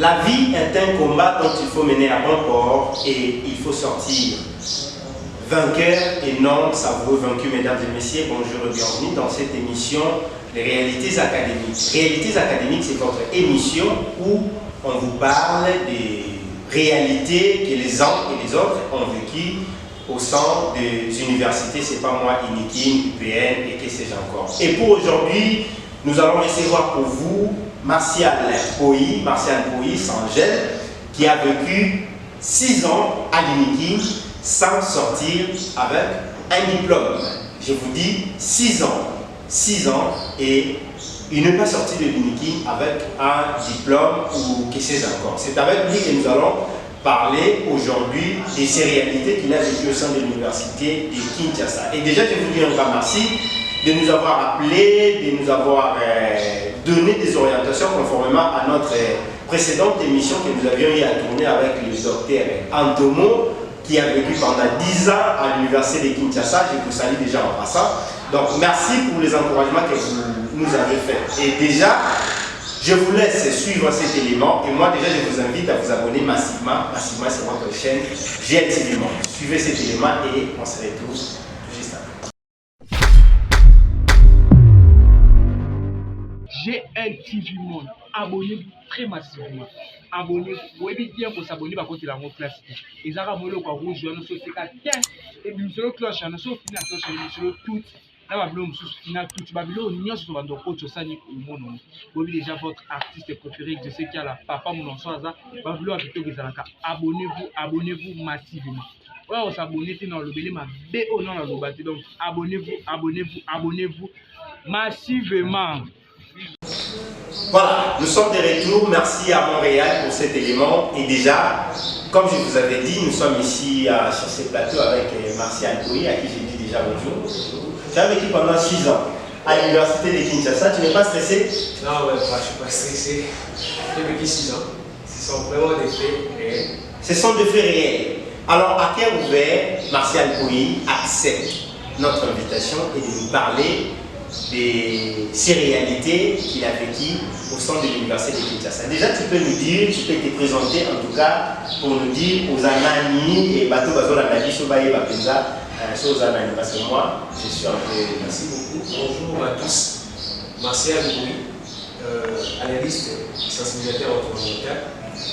La vie est un combat dont il faut mener à bon port et il faut sortir vainqueur et non savoureux vaincu, mesdames et messieurs. Bonjour et bienvenue dans cette émission Les Réalités Académiques. Réalités Académiques, c'est votre émission où on vous parle des réalités que les uns et les autres ont vécues au sein des universités, c'est pas moi, Inikin, UPN et que sais-je encore. Et pour aujourd'hui, nous allons recevoir pour vous Martial Poyi, Sangel, qui a vécu 6 ans à l'Inikin sans sortir avec un diplôme. Je vous dis 6 ans. 6 ans et il n'est pas sorti de l'Inikin avec un diplôme ou que sais-je encore. C'est avec lui que nous allons parler aujourd'hui de ces réalités qu'il a vécues au sein de l'université de Kinshasa. Et déjà, je vous dis un grand merci de nous avoir appelés, de nous avoir donné des orientations conformément à notre précédente émission que nous avions eu à tourner avec le docteur Antomo, qui a vécu pendant 10 ans à l'université de Kinshasa. Je vous salue déjà en passant. Donc, merci pour les encouragements que vous nous avez faits. Et déjà, je vous laisse suivre cet élément et moi déjà je vous invite à vous abonner massivement. Massivement c'est votre chaîne GLTV Monde. Suivez cet élément et on se retrouve juste après. GLTV Monde, abonnez-vous très massivement. Abonnez-vous, vous pouvez bien pour s'abonner par contre il a mon place. Et ça va vous le rouge, nous sommes et puis sur le cloche, nous sommes finis à cloche, sur le tout. Là, nous sommes tout Babylone, nous sommes dans le Sani ou mon vous déjà votre artiste préféré, je sais qu'il y a la papa, mon enfant, Babylone avec les abonnez-vous massivement. Ouais, on s'abonne dans le bélé, ma BO dans le bâti. Donc, abonnez-vous massivement. Voilà, nous sommes de retour. Merci à Montréal pour cet élément. Et déjà, comme je vous avais dit, nous sommes ici sur ce plateau avec Martial Poyi, à qui j'ai dit déjà bonjour. Tu as vécu pendant 6 ans à l'université de Kinshasa. Tu n'es pas stressé? Non, ouais, je ne suis pas stressé. J'ai vécu 6 ans. Ce sont vraiment des faits réels. Ce sont des faits réels. Alors, à cœur ouvert, Martial Poyi accepte notre invitation et de nous parler de ces réalités qu'il a vécues au sein de l'université de Kinshasa. Déjà, tu peux nous dire, tu peux te présenter en tout cas pour nous dire aux Anani et Bato Bazola Nadi Sobaye Bapenza. Parce que moi, je suis un peu... Merci beaucoup. Bonjour à tous. Martial Poyi, analyste sensibilisateur environnemental,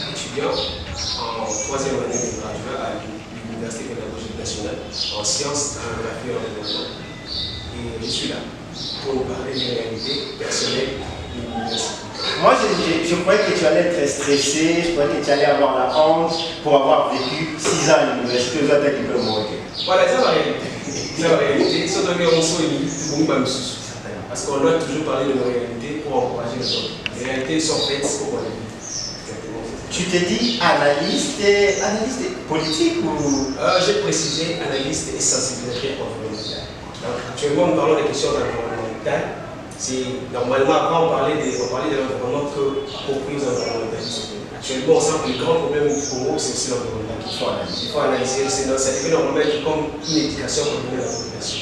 étudiant en 3e année de graduat à l'Université pédagogique nationale en sciences, géographie et environnement. Et je suis là pour vous parler des réalités personnelles de l'université. Moi, je croyais que tu allais être stressé, je croyais que tu allais avoir la honte pour avoir vécu 6 ans à l'université. Vous avez diplôme. Voilà, c'est la réalité. C'est la réalité. C'est parce qu'on doit toujours parler de nos réalités pour encourager les autres. Les réalités sont faites pour qu'on les vive. Tu te dis analyste politique ou... J'ai précisé analyste et sensibilisateur environnemental. Actuellement, nous parlons des questions environnementales. Normalement, après, on parlait de l'environnement que compris aux environnementalistes. Actuellement, on sent que le grand problème du Congo, c'est aussi l'environnement qu'il faut analyser. Il faut analyser, ça devient normalement comme une éducation pour donner la population.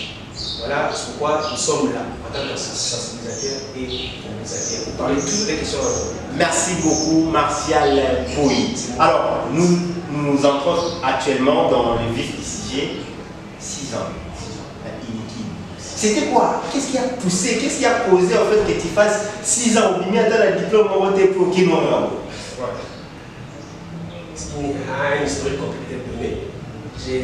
Voilà pourquoi nous sommes là, en tant que sensibilisateurs et analysateurs, pour parler toujours des questions environnementales. Merci beaucoup, Martial Poyi. Alors, nous entrons actuellement dans le vif du sujet. 6 ans. C'était quoi? Qu'est-ce qui a poussé? Qu'est-ce qui a causé en fait que tu fasses 6 ans au Bimia dans le diplôme pour qui nous avons? C'est une historique compliquée de donner. J'ai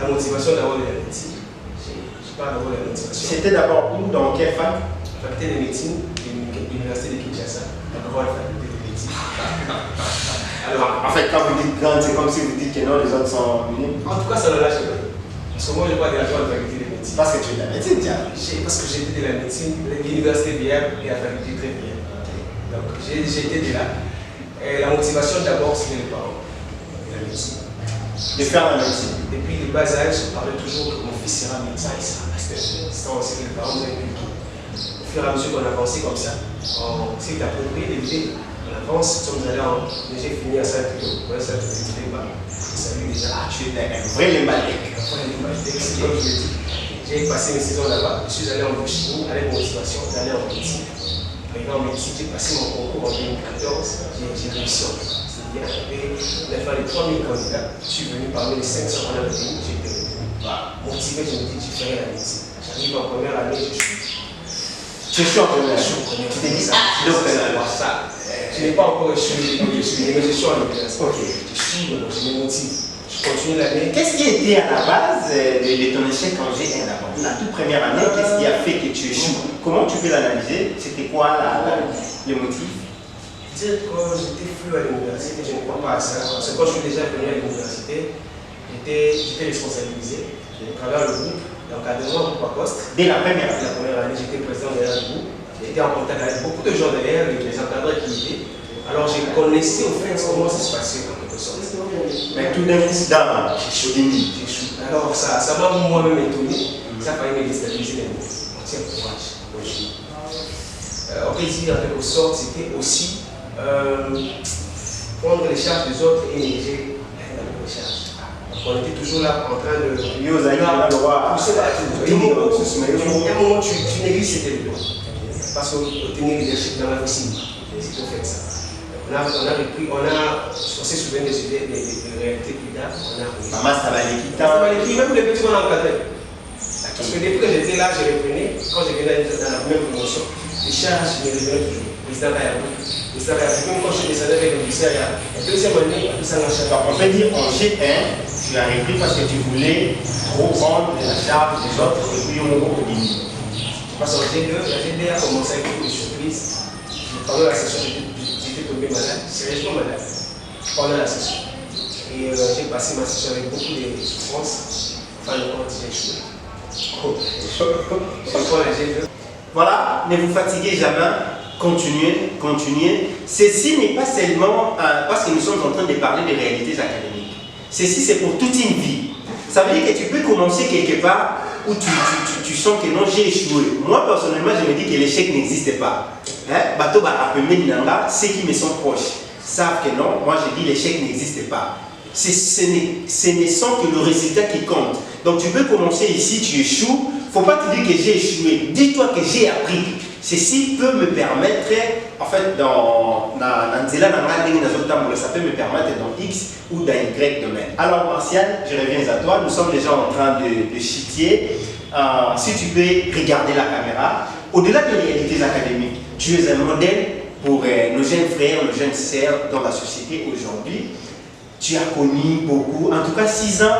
la motivation d'avoir de la médecine. Je parle d'abord de la motivation. C'était d'abord où? Dans quelle fac? La faculté de médecine de l'université de Kinshasa. D'abord la faculté de médecine. Alors, en fait, quand vous dites grande, c'est comme si vous dites que non, les autres sont minimes. En tout cas, ça ne lâche pas. Parce que moi, je n'ai pas de la joie de la faculté de médecine. Parce que tu es de la médecine, tiens. Parce que j'étais de la médecine, l'université BR et la faculté très bien. Donc, j'ai été de là. Et la motivation d'abord, c'était les parents. La médecine. De faire la médecine. Depuis le bas âge, je parlais toujours que mon fils sera médecin, il sera pasteur. C'est aussi que les parents nous inculqué. Au fur et à mesure qu'on avançait comme ça, on s'est approprié des idées. On avance, nous sommes allés en. J'ai fini à Saint-Cloud. Ouais, ça te fait pas. Salut déjà. Tu es un vrai Lembalek. C'est comme je l'ai dit. J'ai passé mes saisons là-bas. Je suis allé en Bouchini avec mon motivation d'aller en médecine. arrivé en médecine, j'ai passé mon concours en 2014, j'ai réussi en fait. C'est-à-dire qu'on a fait les 3000 candidats, je suis venu parmi les 500 qu'on a retenu, j'étais motivé, je me dis que je ferais la médecine. J'arrive en première année, je suis. Tu échoues en première année. Tu t'es dit ça. Ça. Je n'ai pas encore échoué, mais je suis en l'université. Ok. Je suis, je me motive. Je continue l'année. Qu'est-ce qui était à la base de ton échec en G1 d'abord? La toute première année, qu'est-ce qui a fait que tu échoues? Comment tu peux l'analyser? C'était quoi le motif? Dire que j'étais flou à l'université, je ne crois pas à ça. Parce que quand je suis déjà venu à l'université, j'étais responsabilisé à travers le groupe, l'encadrement groupe Acoste. Dès la première année? La première année, j'étais président derrière le groupe. J'étais en contact avec beaucoup de gens derrière, les encadreurs qui étaient. Alors j'ai connaissé au fait comment ça se passait en quelque sorte. Mais tout d'un coup, j'échoue. Alors ça m'a moi-même étonné. Ça a failli me déstabiliser les mots. On tient courage, on continue. On peut dire en quelque sorte, c'était aussi prendre les charges des autres et négliger les charges. On était toujours là en train de. Il y a le roi. À un moment, tu négliges ces éléments. Parce qu'obtenir le leadership dans la vie, c'est tout fait ça. On s'est souvenu des réalités plus tard. Maman, ça va aller quitter. Même les petits qu'on a encadrés. Parce que depuis que j'étais là, je reprenais. Quand je venais dans la première promotion, les charges me revenaient toujours. Président Kayabou. Même quand je descendais avec le lycée, la deuxième année, ça m'a chargé. On peut dire en G1, tu as repris parce que tu voulais trop prendre la charge des autres et puis on va diminuer. Parce qu'en G2, la G2 a commencé avec une surprise. Pendant la session, j'étais tombé malade, sérieusement malade, pendant la session. Et j'ai passé ma session avec beaucoup de souffrances. Enfin, le compte, j'ai échoué. Je prends la G2. Voilà, ne vous fatiguez jamais, continuez. Ceci n'est pas seulement parce que nous sommes en train de parler des réalités académiques. Ceci, c'est pour toute une vie. Ça veut dire que tu peux commencer quelque part où tu sens que non, j'ai échoué. Moi, personnellement, je me dis que l'échec n'existe pas. Ceux qui me sont proches savent que non, moi je dis l'échec n'existe pas. Ce ne sont que le résultat qui compte. Donc tu peux commencer ici, tu échoues. Il ne faut pas te dire que j'ai échoué. Dis-toi que j'ai appris. Ceci peut me permettre, en fait, ça peut me permettre dans X ou dans Y domaine. Alors Martial, je reviens à toi. Nous sommes déjà en train de chitier. Si tu peux regarder la caméra, au-delà des réalités académiques, tu es un modèle pour nos jeunes frères, nos jeunes sœurs dans la société aujourd'hui. Tu as connu beaucoup, en tout cas 6 ans,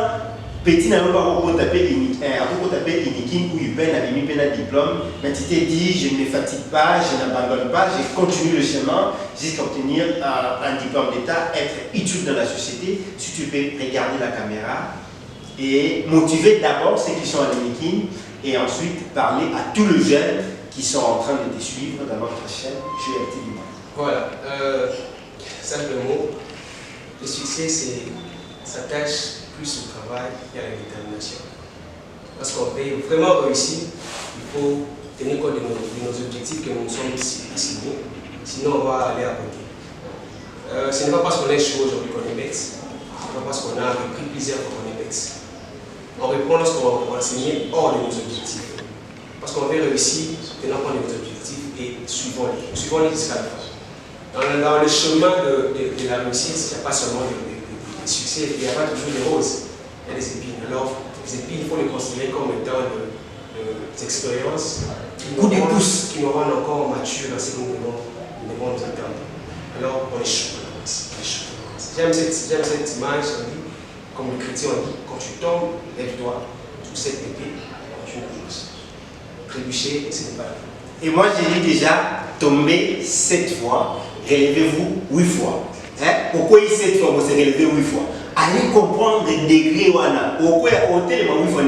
petit n'a pas beaucoup tapé Inikin ou Uben a mis un diplôme, mais tu t'es dit je ne me fatigue pas, je n'abandonne pas, je continue le chemin jusqu'à obtenir un diplôme d'État, être utile dans la société. Si tu peux regarder la caméra et motiver d'abord ceux qui sont à l'Inikin et ensuite parler à tous les jeunes qui sont en train de te suivre dans notre chaîne GLT du Monde. Voilà, simplement, le succès s'attache plus au travail qu'à la détermination. Parce qu'on veut vraiment réussir, il faut tenir compte de nos objectifs que nous nous sommes assignés, sinon on va aller à côté. Ce n'est pas parce qu'on est chaud aujourd'hui qu'on est bête, ce n'est pas parce qu'on a pris plaisir qu'on est bête. On répond lorsqu'on va enseigner hors de nos objectifs. Parce qu'on veut réussir, tenant compte de nos objectifs et suivons-les jusqu'à la fin. Dans le chemin de la réussite, il n'y a pas seulement des succès, il n'y a pas toujours des roses, il y a des épines. Alors, les épines, il faut les considérer comme étant des expériences qui nous rendent encore matures dans ce que nous devons nous atteindre. Alors, on échoue. J'aime cette image, on dit, comme le chrétien on dit, quand tu tombes, lève-toi, sous cette épée, tu ne bouges. Trébucher, ce n'est pas la fin. Et moi, j'ai dit déjà, tomber 7 fois, relevez-vous 8 fois. Pourquoi 7 fois, vous se relevez 8 fois? Allez comprendre le degré où on a. Pourquoi au téléphone 8 fois,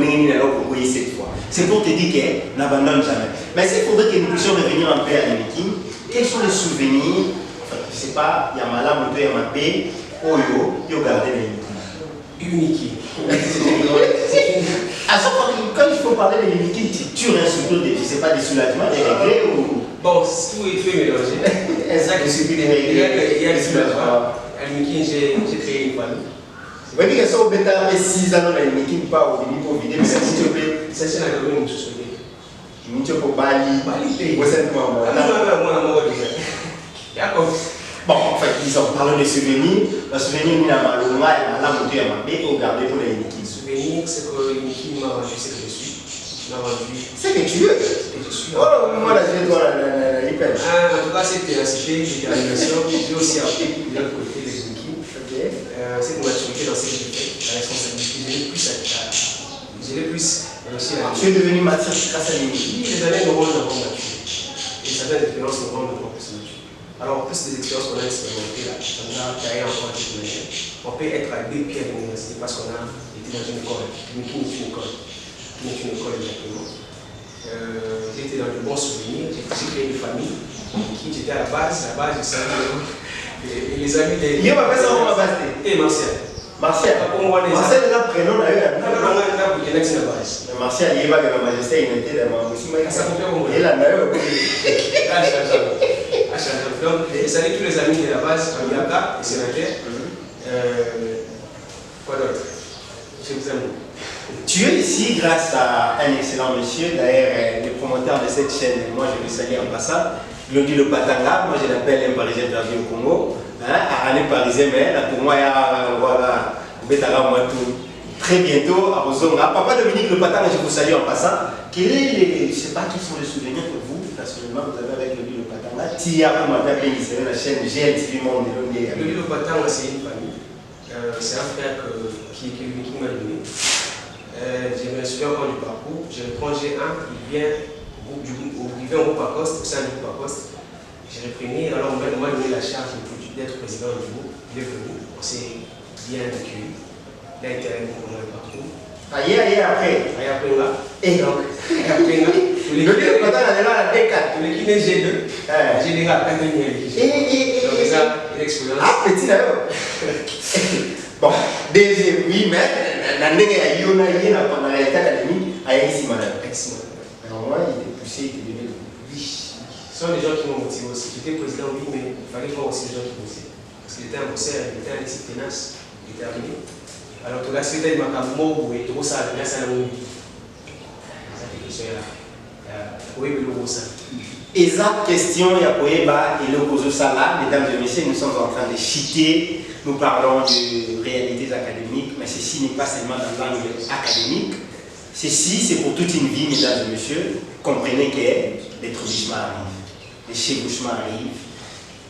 pourquoi 7 fois? C'est pour te dire qu'on n'abandonne jamais. Mais il faudrait que nous puissions revenir un peu à l'Unikin. Quels sont les souvenirs? Enfin, je ne sais pas, il y a ma lame, il y a ma paix. Oyo, yo gardez l'Unikin. À chaque fois, quand il faut parler de l'Unikin, tu surtout je ne sais pas, des soulagements, des regrets ou. Bon, tout est fait mélanger. Exact, il suffit des regrets. Il y a des soulagements. À l'Unikin, j'ai créé une famille. Oui, mais ça, on peut faire 6 ans dans l'Unikin, pas au début pour vider, mais si tu veux. C'est la grande chose. Bon, en fait, ils ont parlé de souvenirs. Le souvenir, il a mal au mal, il a la montée à ma bête, au garder pour les Niki. Souvenir, c'est que Niki m'a rendu ce que je suis. M'a rendu. C'est que tu es. Ce que je suis. Oh, moi, là, j'ai toi, la hyper. En tout cas, c'était l'animation. J'ai aussi appris de l'autre côté les Niki. C'est pour maturité dans ce que je fais, la responsabilité. J'ai plus réussi à. Tu es devenu mature grâce à Niki. Les années nous rendent mature. Et certaines expériences nous rendent encore plus mature. Alors, en plus des expériences qu'on a expérimentées là, on a carré encore de manière. On peut être à 2 pieds à l'université parce qu'on a été dans une école, mais qui n'est une école. Qui n'est une école exactement. J'ai été dans de bons souvenirs, j'ai créé une famille qui j'étais à la base je savais et les amis des. Il y a pas ça, on va passer. Et Martial. Martial, Martial est là, prénom d'ailleurs. Martial, il est là, la majesté, il était là, aussi. Il est là, d'ailleurs. Donc, je salue tous les amis de la base, Amiaka et Sénateur. Quoi d'autre? Je vous aime. Tu es ici grâce à un excellent monsieur, d'ailleurs, le promoteur de cette chaîne, moi je le salue en passant, Glody Le Patanga, moi je l'appelle un Parisien perdu au Congo, un Parisien, mais là pour moi, voilà, très bientôt à Bozonga. Papa Dominique Le Patanga, je vous salue en passant. Quel est les, je ne sais pas quels sont les souvenirs que vous, personnellement, vous avez avec Glody Le Patanga? Tia, vous m'avez appelé la chaîne GLTV Monde. Glody Le Patanga, c'est une famille. C'est un frère qui m'a donné. J'ai un super point du parcours. J'ai reprends G1, il vient au groupe Acoste, au sein du groupe Acoste. J'ai repris, alors on m'a donné la charge d'être président du groupe. Il est venu, on s'est bien accueilli. Il a été avec nous pendant le parcours. Aïe, après. Là. Et donc, après là. Le livre quand on a la D4. Le qui est G2. G2 a pas gagné. Donc ça, une expérience. Ah, petit d'ailleurs. Bon, deuxième, oui, mais la nègre a eu pendant la réalité académique à ici, madame. Alors moi, il était poussé, il était devenu. Oui. Ce sont des gens qui m'ont motivé aussi. J'étais président, oui, mais il fallait voir aussi les gens qui motivaient. Parce qu'il était un bosseur, il était un équipe tenace, déterminé. Alors, tout cas, c'était ma caméra, et tout ça, il y a ça, cette question-là. Oui, le ça. Exact question, il y a Poeba et le Kozo Sala. Mesdames et messieurs, nous sommes en train de chiter. Nous parlons de réalités académiques, mais ceci n'est pas seulement dans l'angle académique. Ceci, c'est pour toute une vie, mesdames et messieurs. Comprenez que les troubillements arrivent, les chevauchements arrivent.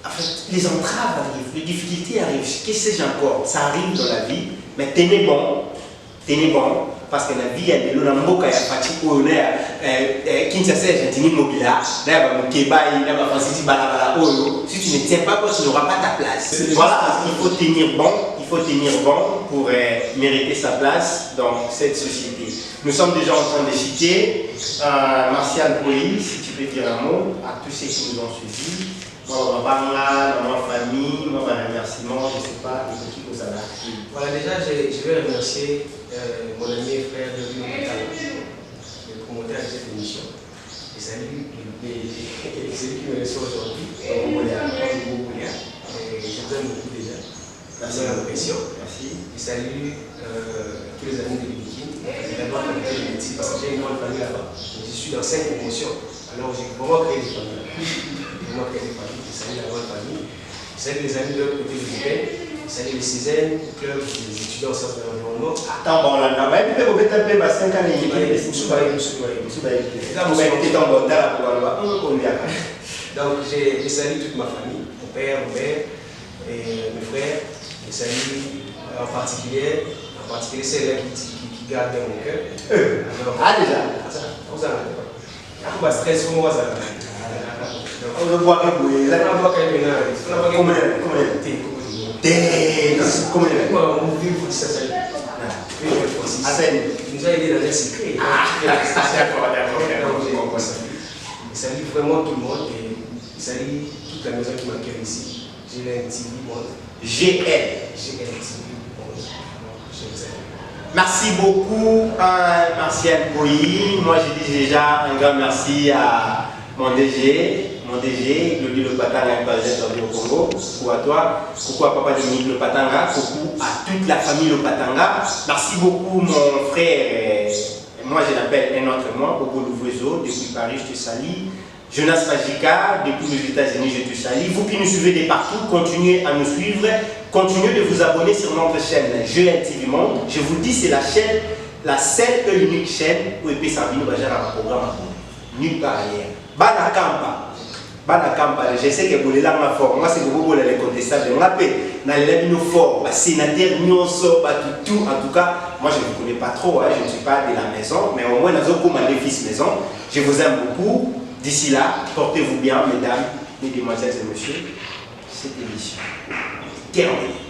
En fait, les entraves arrivent, les difficultés arrivent. Qu'est-ce que j'ai encore? Ça arrive dans la vie, mais tenez bon, parce que la vie, elle est là, il y a Fati Oyoner, Kinshasa, Argentine, Mobila, si tu ne tiens pas, tu n'auras pas ta place. Voilà, il faut tenir bon pour mériter sa place dans cette société. Nous sommes déjà en train de citer Martial Poï, si tu peux dire un mot à tous ceux qui nous ont suivis. Moi, ma famille, moi, un remerciement, je ne sais pas, qui vous a marqué. Voilà, déjà, je vais remercier mon ami et frère de le promoteur de cette émission. Et c'est lui qui me reçoit aujourd'hui. Je vous aime beaucoup déjà. Merci à l'impression. Merci. Et salue tous les amis de l'Ibiki. J'ai d'abord fait des métiers parce que j'ai une grande famille là-bas. Je suis dans 5 promotions. Alors j'ai vraiment créé des familles. Je salue la grande famille. Je salue les amis de l'autre côté du Québec. Je salue les Césaines, le club des étudiants en sciences de l'environnement. Attends, bon, là, mais tu peux peut-être appeler 5 ans et demi. Donc j'ai salué toute ma famille, mon père, ma mère et mes frères. Je salue en particulier celle-là qui garde dans mon cœur. Ah déjà. Vous en avez pas. On va stress, on va ça. On va voir que vous êtes là. On va voir que vous êtes là. Comment il nous a aidé dans un secret. D'accord. Il salue vraiment tout le monde et il salue toute la maison qui m'accueille ici. J'ai un TV Monde. GL. J'ai un TV Monde. Merci beaucoup à Martial Poï. Moi, je dis déjà un grand merci à mon DG, Glody Le Patanga, un au Congo. Coucou à toi, coucou à Papa Dominique Le Patanga, coucou à toute la famille Le Patanga. Merci beaucoup mon frère moi je l'appelle un autre moi, Bobo Louvrezo, depuis Paris, je te salue. Jonas Magica, depuis les États-Unis, je te salue. Vous qui nous suivez de partout, continuez à nous suivre. Continuez de vous abonner sur notre chaîne Joël TV Monde. Je vous dis, c'est la chaîne, la seule et unique chaîne où Epé Sabino va gérer un programme à vous. Nulle part ailleurs. Bana Kampa. Bana Kampa, je sais que vous l'avez là fort. Moi, c'est que vous voulez les contestables. On appelle dans les labinaux forts, sénateur, Nyonso, tout. En tout cas, moi, je ne vous connais pas trop. Hein, je ne suis pas de la maison. Mais au moins, dans un coup, ma fils maison. Je vous aime beaucoup. D'ici là, portez-vous bien, mesdames, mesdemoiselles et messieurs. Cette émission terminée.